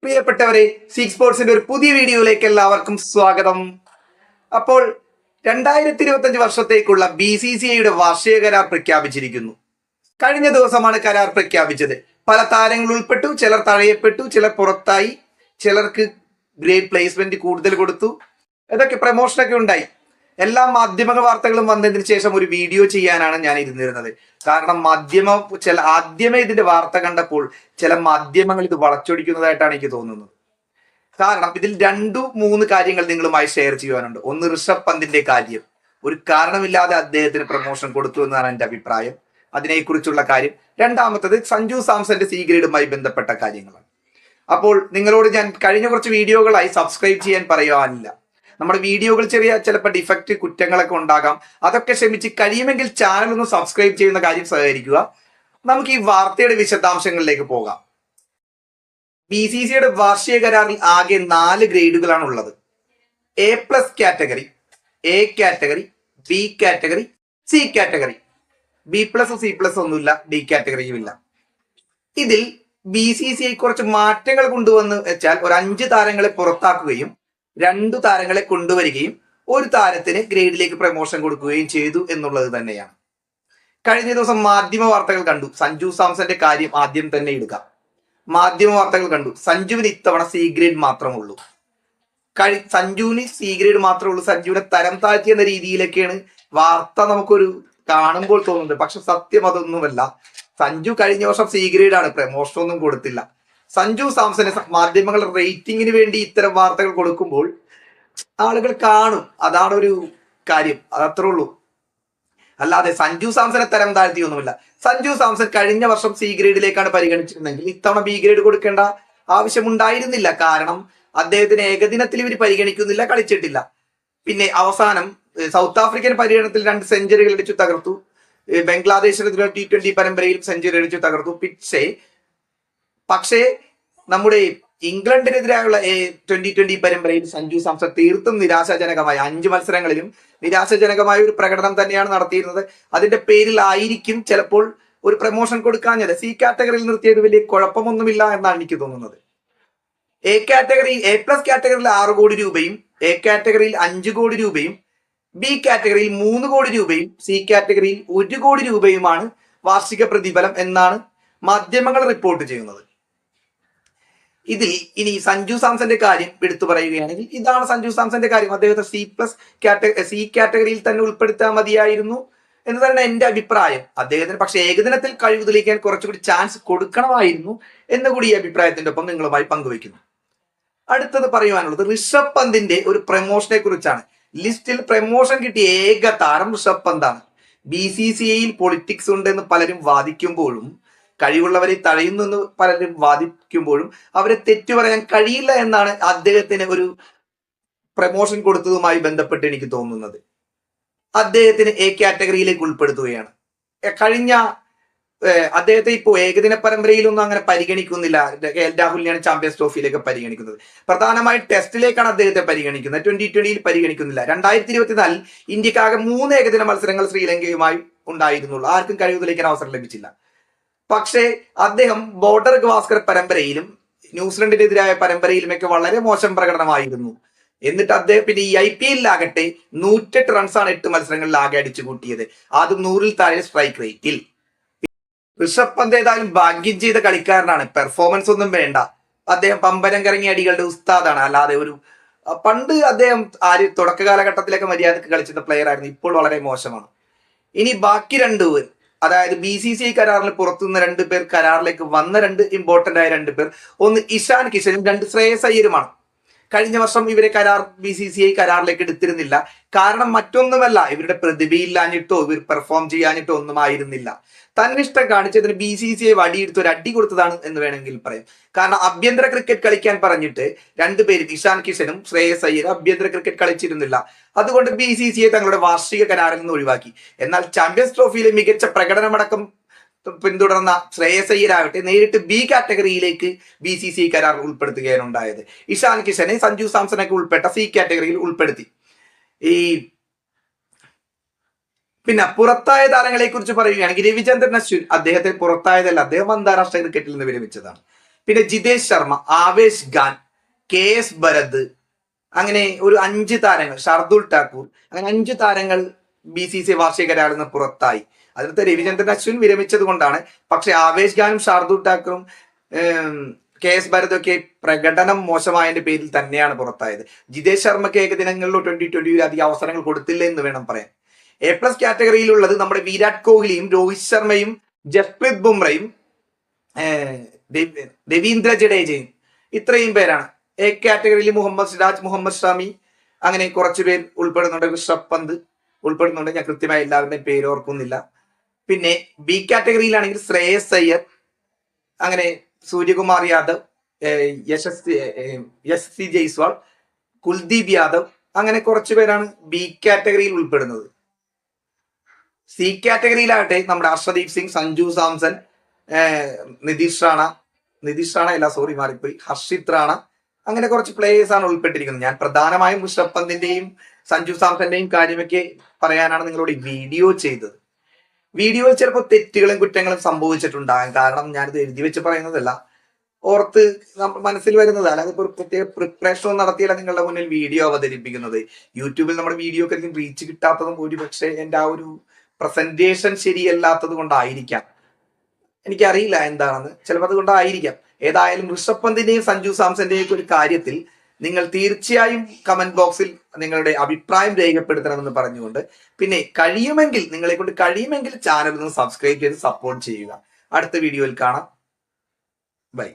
പ്രിയപ്പെട്ടവരെ, സീക്ക് സ്പോർട്സിന്റെ ഒരു പുതിയ വീഡിയോയിലേക്ക് എല്ലാവർക്കും സ്വാഗതം. അപ്പോൾ 2025 വർഷത്തേക്കുള്ള BCCIയുടെ വാർഷിക കരാർ പ്രഖ്യാപിച്ചിരിക്കുന്നു. കഴിഞ്ഞ ദിവസമാണ് കരാർ പ്രഖ്യാപിച്ചത്. പല താരങ്ങൾ ഉൾപ്പെട്ടു, ചിലർ തഴയപ്പെട്ടു, ചിലർ പുറത്തായി, ചിലർക്ക് ഗ്രേറ്റ് പ്ലേസ്മെന്റ് കൂടുതൽ കൊടുത്തു. ഇതൊക്കെ പ്രമോഷനൊക്കെ ഉണ്ടായി. എല്ലാ മാധ്യമ വാർത്തകളും വന്നതിന് ശേഷം ഒരു വീഡിയോ ചെയ്യാനാണ് ഞാൻ ഇരുന്നിരുന്നത്. കാരണം ആദ്യമേ ഇതിന്റെ വാർത്ത കണ്ടപ്പോൾ ചില മാധ്യമങ്ങൾ ഇത് വളച്ചൊടിക്കുന്നതായിട്ടാണ് എനിക്ക് തോന്നുന്നത്. കാരണം ഇതിൽ 2-3 കാര്യങ്ങൾ നിങ്ങളുമായി ഷെയർ ചെയ്യുവാനുണ്ട്. ഒന്ന്, ഋഷഭ് പന്തിന്റെ കാര്യം. ഒരു കാരണമില്ലാതെ അദ്ദേഹത്തിന് പ്രമോഷൻ കൊടുത്തു എന്നാണ് എന്റെ അഭിപ്രായം. അതിനെക്കുറിച്ചുള്ള കാര്യം. രണ്ടാമത്തത് സഞ്ജു സാംസന്റെ സി ഗ്രേഡുമായി ബന്ധപ്പെട്ട കാര്യങ്ങളാണ്. അപ്പോൾ നിങ്ങളോട് ഞാൻ കഴിഞ്ഞ കുറച്ച് വീഡിയോകളായി സബ്സ്ക്രൈബ് ചെയ്യാൻ പറയുവാനില്ല. നമ്മുടെ വീഡിയോകൾ ചിലപ്പോൾ ഡിഫക്റ്റ് കുറ്റങ്ങളൊക്കെ ഉണ്ടാകാം. അതൊക്കെ ക്ഷമിച്ച് കഴിയുമെങ്കിൽ ചാനൽ ഒന്ന് സബ്സ്ക്രൈബ് ചെയ്യുന്ന കാര്യം സഹകരിക്കുക. നമുക്ക് ഈ വാർത്തയുടെ വിശദാംശങ്ങളിലേക്ക് പോകാം. BCCIയുടെ വാർഷിക കരാറിൽ ആകെ 4 ഗ്രേഡുകളാണ് ഉള്ളത്. A+ category, A category, B category, C category. B+, C+ ഒന്നുമില്ല, D കാറ്റഗറിയും ഇല്ല. ഇതിൽ BCCI കുറച്ച് മാറ്റങ്ങൾ കൊണ്ടുവന്ന് വെച്ചാൽ ഒരു 5 താരങ്ങളെ പുറത്താക്കുകയും 2 താരങ്ങളെ കൊണ്ടുവരികയും ഒരു താരത്തിന് ഗ്രേഡിലേക്ക് പ്രമോഷൻ കൊടുക്കുകയും ചെയ്തു എന്നുള്ളത് തന്നെയാണ്. കഴിഞ്ഞ ദിവസം മാധ്യമ വാർത്തകൾ കണ്ടു. സഞ്ജു സാംസന്റെ കാര്യം ആദ്യം തന്നെ ഇടുക. മാധ്യമ വാർത്തകൾ കണ്ടു, സഞ്ജുവിന് ഇത്തവണ സി ഗ്രേഡ് മാത്രമുള്ളൂ. സഞ്ജുവിന് സി ഗ്രേഡ് മാത്രമേ ഉള്ളൂ. സഞ്ജുവിനെ തരം താഴ്ത്തി എന്ന രീതിയിലൊക്കെയാണ് വാർത്ത നമുക്കൊരു കാണുമ്പോൾ തോന്നുന്നത്. പക്ഷെ സത്യം അതൊന്നുമല്ല. സഞ്ജു കഴിഞ്ഞ വർഷം സി ഗ്രേഡ് ആണ്, പ്രമോഷൻ ഒന്നും കൊടുത്തില്ല. സഞ്ജു സാംസനെ മാധ്യമങ്ങൾ റേറ്റിംഗിന് വേണ്ടി ഇത്തരം വാർത്തകൾ കൊടുക്കുമ്പോൾ ആളുകൾ കാണും. അതാണ് ഒരു കാര്യം, അതത്രേ ഉള്ളൂ. അല്ലാതെ സഞ്ജു സാംസനെ തരം താഴ്ത്തിയൊന്നുമില്ല. സഞ്ജു സാംസൺ കഴിഞ്ഞ വർഷം സി ഗ്രേഡിലേക്കാണ് പരിഗണിച്ചിരുന്നെങ്കിൽ ഇത്തവണ ബി ഗ്രേഡ് കൊടുക്കേണ്ട ആവശ്യമുണ്ടായിരുന്നില്ല. കാരണം അദ്ദേഹത്തിന് ഏകദിനത്തിൽ ഇവർ പരിഗണിക്കുന്നില്ല, കളിച്ചിട്ടില്ല. പിന്നെ അവസാനം സൗത്ത് ആഫ്രിക്കൻ പര്യടനത്തിൽ 2 സെഞ്ചുറികൾ അടിച്ചു തകർത്തു. ബംഗ്ലാദേശിനെതിരെ T20 പരമ്പരയിൽ സെഞ്ചുറി അടിച്ചു തകർത്തു. പക്ഷേ നമ്മുടെ ഇംഗ്ലണ്ടിനെതിരായുള്ള 2020 പരമ്പരയിൽ സഞ്ജു സാംസൺ തീർത്തും നിരാശാജനകമായ 5 മത്സരങ്ങളിലും നിരാശാജനകമായ ഒരു പ്രകടനം തന്നെയാണ് നടത്തിയിരുന്നത്. അതിന്റെ പേരിലായിരിക്കും ചിലപ്പോൾ ഒരു പ്രമോഷൻ കൊടുക്കാഞ്ഞത്. സി കാറ്റഗറിയിൽ നിർത്തിയത് വലിയ കുഴപ്പമൊന്നുമില്ല എന്നാണ് എനിക്ക് തോന്നുന്നത്. A+ കാറ്റഗറിയിൽ 6 കോടി രൂപയും, A കാറ്റഗറിയിൽ 5 കോടി രൂപയും, B കാറ്റഗറിയിൽ 3 കോടി രൂപയും, C കാറ്റഗറിയിൽ 1 കോടി രൂപയുമാണ് വാർഷിക പ്രതിഫലം എന്നാണ് മാധ്യമങ്ങൾ റിപ്പോർട്ട് ചെയ്യുന്നത്. ഇതിൽ ഇനി സഞ്ജു സാംസന്റെ കാര്യം എടുത്തു പറയുകയാണെങ്കിൽ ഇതാണ് സഞ്ജു സാംസന്റെ കാര്യം. അദ്ദേഹത്തെ C കാറ്റഗറിയിൽ തന്നെ ഉൾപ്പെടുത്താൻ മതിയായിരുന്നു എന്ന് തന്നെ എന്റെ അഭിപ്രായം. അദ്ദേഹത്തിന് പക്ഷെ ഏകദിനത്തിൽ കഴിവ് തെളിയിക്കാൻ കുറച്ചുകൂടി ചാൻസ് കൊടുക്കണമായിരുന്നു എന്നുകൂടി ഈ അഭിപ്രായത്തിന്റെ ഒപ്പം നിങ്ങളുമായി പങ്കുവയ്ക്കുന്നു. അടുത്തത് പറയുവാനുള്ളത് ഋഷഭ് പന്തിന്റെ ഒരു പ്രമോഷനെ കുറിച്ചാണ്. ലിസ്റ്റിൽ പ്രമോഷൻ കിട്ടിയ ഏക താരം ഋഷഭ് പന്താണ്. BCCIയിൽ പൊളിറ്റിക്സ് ഉണ്ടെന്ന് പലരും വാദിക്കുമ്പോഴും കഴിവുള്ളവരെ തഴയുന്നു എന്ന് പലരും വാദിക്കുമ്പോഴും അവരെ തെറ്റു പറയാൻ കഴിയില്ല എന്നാണ് അദ്ദേഹത്തിന് ഒരു പ്രമോഷൻ കൊടുത്തതുമായി ബന്ധപ്പെട്ട് എനിക്ക് തോന്നുന്നത്. അദ്ദേഹത്തിന് A കാറ്റഗറിയിലേക്ക് ഉൾപ്പെടുത്തുകയാണ്. കഴിഞ്ഞ അദ്ദേഹത്തെ ഇപ്പോൾ ഏകദിന പരമ്പരയിലൊന്നും അങ്ങനെ പരിഗണിക്കുന്നില്ല. രാഹുലിനെയാണ് ചാമ്പ്യൻസ് ട്രോഫിയിലേക്ക് പരിഗണിക്കുന്നത്. പ്രധാനമായും ടെസ്റ്റിലേക്കാണ് അദ്ദേഹത്തെ പരിഗണിക്കുന്നത്. 2020 പരിഗണിക്കുന്നില്ല. 2024 ഇന്ത്യക്കാകെ 3 ഏകദിന മത്സരങ്ങൾ ശ്രീലങ്കയുമായി ഉണ്ടായിരുന്നുള്ളൂ. ആർക്കും കഴിവ് തെളിയിക്കാൻ അവസരം ലഭിച്ചില്ല. പക്ഷേ അദ്ദേഹം ബോർഡർ ഗവാസ്കർ പരമ്പരയിലും ന്യൂസിലൻഡിനെതിരായ പരമ്പരയിലുമൊക്കെ വളരെ മോശം പ്രകടനമായിരുന്നു. എന്നിട്ട് അദ്ദേഹം പിന്നെ ഈ IPLിലാകട്ടെ 108 റൺസാണ് 8 മത്സരങ്ങളിൽ ആകെ അടിച്ചു കൂട്ടിയത്. അതും 100ൽ താഴെ സ്ട്രൈക്ക് റേറ്റിൽ. ഋഷഭ് പന്ത് ഏതായാലും ഭാഗ്യം ചെയ്ത കളിക്കാരനാണ്. പെർഫോമൻസ് ഒന്നും വേണ്ട. അദ്ദേഹം പമ്പരം കറങ്ങി അടികളുടെ ഉസ്താദാണ്. അല്ലാതെ പണ്ട് അദ്ദേഹം തുടക്ക കാലഘട്ടത്തിലൊക്കെ മര്യാദക്ക് കളിച്ചിരുന്ന പ്ലെയർ ആയിരുന്നു. ഇപ്പോൾ വളരെ മോശമാണ്. ഇനി ബാക്കി 2 പേർ, അതായത് BCCI കരാറിന് പുറത്തുനിന്ന് 2 പേർ, കരാറിലേക്ക് വന്ന 2 ഇമ്പോർട്ടന്റ് ആയ 2 പേർ. ഒന്ന് ഇഷാൻ കിഷനും 2 ശ്രേയസ് അയ്യരുമാണ്. കഴിഞ്ഞ വർഷം ഇവരെ BCCI കരാറിലേക്ക് എടുത്തിരുന്നില്ല. കാരണം മറ്റൊന്നുമല്ല, ഇവരുടെ പ്രതിഭയില്ലാഞ്ഞിട്ടോ ഇവർ പെർഫോം ചെയ്യാഞ്ഞിട്ടോ ഒന്നും ആയിരുന്നില്ല. തന്നിഷ്ടം കാണിച്ചതിന് BCCI വടിയെടുത്ത് ഒരു അടി കൊടുത്തതാണ് എന്ന് വേണമെങ്കിൽ പറയാം. കാരണം ആഭ്യന്തര ക്രിക്കറ്റ് കളിക്കാൻ പറഞ്ഞിട്ട് 2 പേരും ഇഷാൻ കിഷനും ശ്രേയസ് അയ്യരും ആഭ്യന്തര ക്രിക്കറ്റ് കളിച്ചിരുന്നില്ല. അതുകൊണ്ട് BCCI തങ്ങളുടെ വാർഷിക കരാറിൽ നിന്ന് ഒഴിവാക്കി. എന്നാൽ ചാമ്പ്യൻസ് ട്രോഫിയിലെ മികച്ച പ്രകടനമടക്കം പിന്തുടർന്ന ശ്രേയസ് അയ്യരാവട്ടെ നേരിട്ട് B കാറ്റഗറിയിലേക്ക് BCCI കരാർ ഉൾപ്പെടുത്തുകയാണ് ഉണ്ടായത്. ഇഷാൻ കിഷനെ, സഞ്ജു സാംസണൊക്കെ ഉൾപ്പെട്ട C കാറ്റഗറിയിൽ ഉൾപ്പെടുത്തി. പിന്നെ പുറത്തായ താരങ്ങളെ കുറിച്ച് പറയുകയാണെങ്കിൽ രവിചന്ദ്രൻ അശ്വിൻ അദ്ദേഹത്തെ പുറത്തായതല്ല, അദ്ദേഹം അന്താരാഷ്ട്ര ക്രിക്കറ്റിൽ നിന്ന് വിരമിച്ചതാണ്. പിന്നെ ജിതേഷ് ശർമ്മ, ആവേശ് ഖാൻ, KS ഭരത്, അങ്ങനെ ഒരു 5 താരങ്ങൾ, ഷർദുൽ ഠാക്കൂർ, അങ്ങനെ 5 താരങ്ങൾ BCCI വാർഷിക കരാറിൽ നിന്ന് പുറത്തായി. അതിലത്തെ രവിചന്ദ്രൻ അശ്വിൻ വിരമിച്ചത് കൊണ്ടാണ്. പക്ഷെ ആവേശ് ഖാനും ഷാർദുൽ ഠാക്കൂറും KS ഭരതും ഒക്കെ പ്രകടനം മോശമായതിന്റെ പേരിൽ തന്നെയാണ് പുറത്തായത്. ജിതേഷ് ശർമ്മക്ക് ഏകദിനങ്ങളിലോ 2020 അധികം അവസരങ്ങൾ കൊടുത്തില്ല എന്ന് വേണം പറയാൻ. A+ കാറ്റഗറിയിലുള്ളത് നമ്മുടെ വിരാട് കോഹ്ലിയും രോഹിത് ശർമ്മയും ജസ്പ്രീത് ബുംറയും രവീന്ദ്ര ജഡേജയും, ഇത്രയും പേരാണ്. A കാറ്റഗറിയിൽ മുഹമ്മദ് സിറാജ്, മുഹമ്മദ് ഷാമി, അങ്ങനെ കുറച്ചു പേർ ഉൾപ്പെടുന്നുണ്ട്. ഋഷഭ് പന്ത് ഉൾപ്പെടുന്നുണ്ട്. ഞാൻ കൃത്യമായി എല്ലാവരുടെയും പേര് ഓർക്കുന്നില്ല. പിന്നെ B കാറ്റഗറിയിലാണെങ്കിൽ ശ്രേയസ് അയ്യർ, അങ്ങനെ സൂര്യകുമാർ യാദവ്, യശസ്വി ജയ്സ്വാൾ, കുൽദീപ് യാദവ്, അങ്ങനെ കുറച്ചു പേരാണ് B കാറ്റഗറിയിൽ ഉൾപ്പെടുന്നത്. C കാറ്റഗറിയിലാകട്ടെ നമ്മുടെ അർഷദീപ് സിംഗ്, സഞ്ജു സാംസൺ, നിതീഷ് റാണ അല്ല, സോറി മാറിപ്പോയി, ഹർഷിത് റാണ, അങ്ങനെ കുറച്ച് പ്ലേയേഴ്സ് ആണ് ഉൾപ്പെട്ടിരിക്കുന്നത്. ഞാൻ പ്രധാനമായും ഋഷഭ് പന്തിന്റെയും സഞ്ജു സാംസന്റെയും കാര്യമൊക്കെ പറയാനാണ് നിങ്ങളോട് ഈ വീഡിയോ ചെയ്തത്. വീഡിയോയിൽ ചിലപ്പോൾ തെറ്റുകളും കുറ്റങ്ങളും സംഭവിച്ചിട്ടുണ്ടാകും. കാരണം ഞാനിത് എഴുതി വെച്ച് പറയുന്നതല്ല, ഓർത്ത് മനസ്സിൽ വരുന്നത്. അല്ലാതെ ഒരു പ്രത്യേക പ്രിപ്പറേഷൻ നടത്തിയല്ല നിങ്ങളുടെ മുന്നിൽ വീഡിയോ അവതരിപ്പിക്കുന്നത്. യൂട്യൂബിൽ നമ്മുടെ വീഡിയോ ഒക്കെ റീച്ച് കിട്ടാത്തതും ഒരുപക്ഷെ എൻ്റെ ആ ഒരു പ്രസന്റേഷൻ ശരിയല്ലാത്തത് കൊണ്ടായിരിക്കാം. എനിക്കറിയില്ല എന്താണെന്ന്, ചിലപ്പോൾ അതുകൊണ്ടായിരിക്കാം. ഏതായാലും ഋഷഭ് പന്തിന്റെയും സഞ്ജു സാംസന്റെയും ഒരു കാര്യത്തിൽ നിങ്ങൾ തീർച്ചയായും കമന്റ് ബോക്സിൽ നിങ്ങളുടെ അഭിപ്രായം രേഖപ്പെടുത്തണമെന്ന് പറഞ്ഞുകൊണ്ട്, പിന്നെ കഴിയുമെങ്കിൽ, നിങ്ങളെ കൊണ്ട് കഴിയുമെങ്കിൽ ചാനൽ ഒന്ന് സബ്സ്ക്രൈബ് ചെയ്ത് സപ്പോർട്ട് ചെയ്യുക. അടുത്ത വീഡിയോയിൽ കാണാം. ബൈ.